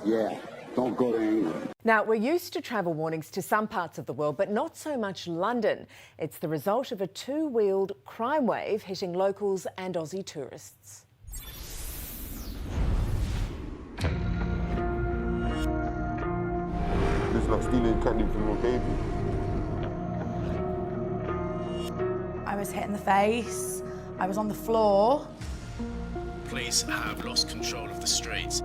Yeah, don't go to England. Now, we're used to travel warnings to some parts of the world, but not so much London. It's the result of a two-wheeled crime wave hitting locals and Aussie tourists. It's like stealing candy from a baby. I was hit in the face. I was on the floor. Police have lost control of the streets.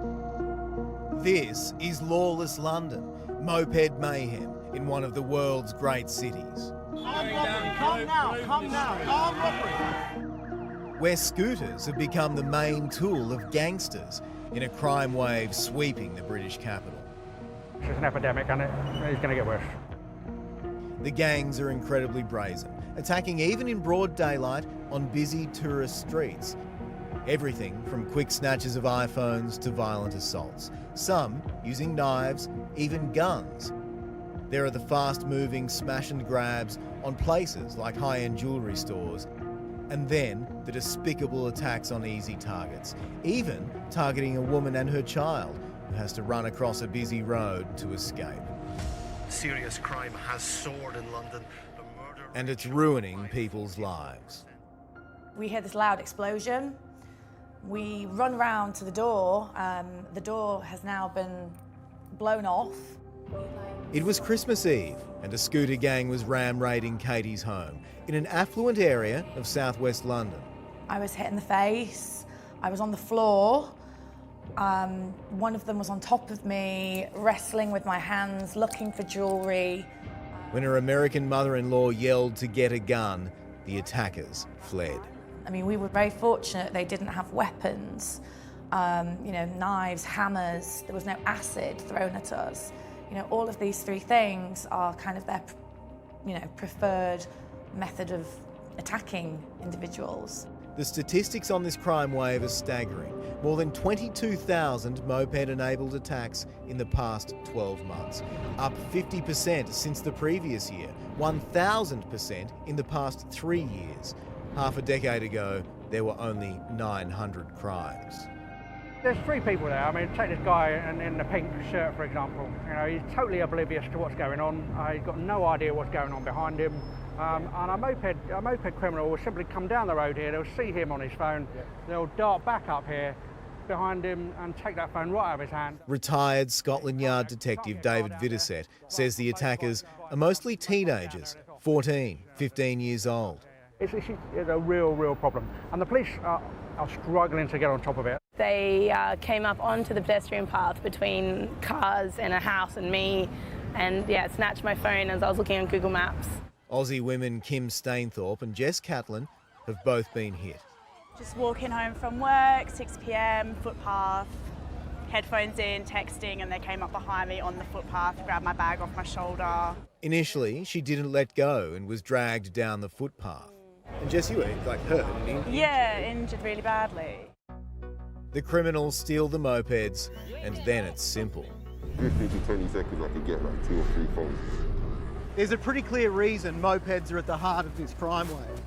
This is lawless London, moped mayhem in one of the world's great cities. Come now, armed robbery. Where scooters have become the main tool of gangsters in a crime wave sweeping the British capital. It's an epidemic and it's going to get worse. The gangs are incredibly brazen, attacking even in broad daylight on busy tourist streets. Everything from quick snatches of iPhones to violent assaults, some using knives, even guns. There are the fast-moving smash and grabs on places like high-end jewellery stores, and then the despicable attacks on easy targets, even targeting a woman and her child who has to run across a busy road to escape. Serious crime has soared in London. And it's ruining people's lives. We hear this loud explosion. We run round to the door. The door has now been blown off. It was Christmas Eve and a scooter gang was ram-raiding Katie's home in an affluent area of southwest London. I was hit in the face. I was on the floor. One of them was on top of me, wrestling with my hands, looking for jewellery. When her American mother-in-law yelled to get a gun, the attackers fled. I mean, we were very fortunate they didn't have weapons, knives, hammers. There was no acid thrown at us. All of these three things are kind of their, preferred method of attacking individuals. The statistics on this crime wave are staggering. More than 22,000 moped-enabled attacks in the past 12 months, up 50% since the previous year, 1,000% in the past 3 years. Half a decade ago, there were only 900 crimes. There's three people there. I mean, take this guy in the pink shirt, for example. He's totally oblivious to what's going on. He's got no idea what's going on behind him. And a moped criminal will simply come down the road here, they'll see him on his phone, they'll dart back up here behind him and take that phone right out of his hand. Retired Scotland Yard detective David Vidderset says the attackers are mostly teenagers, 14, 15 years old. It's a real problem. And the police are struggling to get on top of it. They came up onto the pedestrian path between cars and a house and me, and snatched my phone as I was looking on Google Maps. Aussie women Kim Stainthorpe and Jess Catlin have both been hit. Just walking home from work, 6 p.m, footpath, headphones in, texting, and they came up behind me on the footpath, grabbed my bag off my shoulder. Initially, she didn't let go and was dragged down the footpath. And Jess, you were hurt and injured? Yeah, injured really badly. The criminals steal the mopeds, and then it's simple. 15 to 20 seconds, I could get like 2 or 3 phones. There's a pretty clear reason mopeds are at the heart of this crime wave.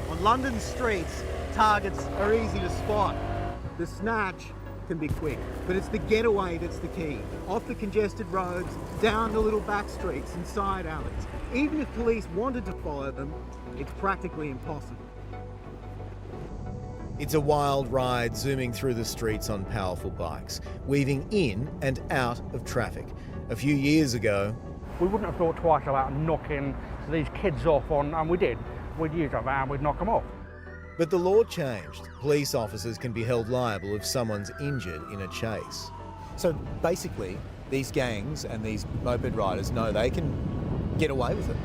On London streets, targets are easy to spot. The snatch can be quick, but it's the getaway that's the key. Off the congested roads, down the little back streets and side alleys. Even if police wanted to follow them, it's practically impossible. It's a wild ride zooming through the streets on powerful bikes, weaving in and out of traffic. A few years ago, We wouldn't have thought twice about knocking these kids off and we did. We'd use a van, we'd knock them off. but the law changed. Police officers can be held liable if someone's injured in a chase. So basically, these gangs and these moped riders know they can get away with it.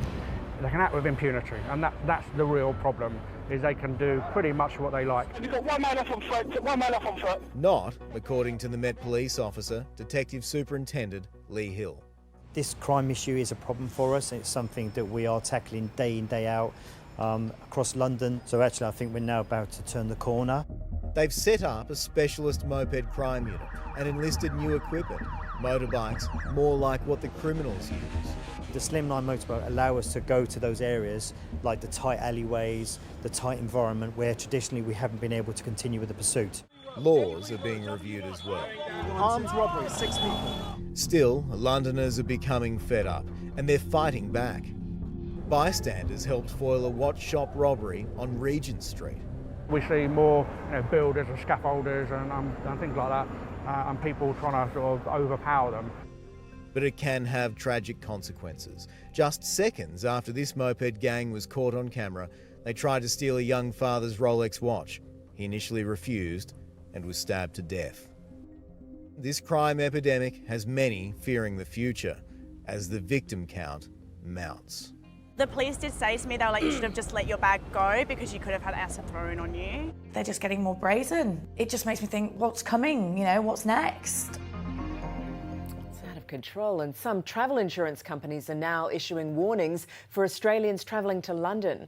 They can act with impunity, and that's the real problem, is they can do pretty much what they like. You've got one man off on foot, one man off on foot. Not, according to the Met Police officer, Detective Superintendent Lee Hill. This crime issue is a problem for us. It's something that we are tackling day in, day out across London. So actually I think we're now about to turn the corner. They've set up a specialist moped crime unit and enlisted new equipment, motorbikes more like what the criminals use. The slimline motorboat allow us to go to those areas like the tight alleyways, the tight environment where traditionally we haven't been able to continue with the pursuit. Laws are being reviewed as well. Armed robbery, 6 people. Still, Londoners are becoming fed up and they're fighting back. Bystanders helped foil a watch shop robbery on Regent Street. We see more builders and scaffolders and things like that, and people trying to sort of overpower them. But it can have tragic consequences. Just seconds after this moped gang was caught on camera, they tried to steal a young father's Rolex watch. He initially refused and was stabbed to death. This crime epidemic has many fearing the future as the victim count mounts. The police did say to me, they were like, you should have just let your bag go because you could have had acid thrown on you. They're just getting more brazen. It just makes me think, what's coming? You know, what's next? It's out of control, and some travel insurance companies are now issuing warnings for Australians travelling to London.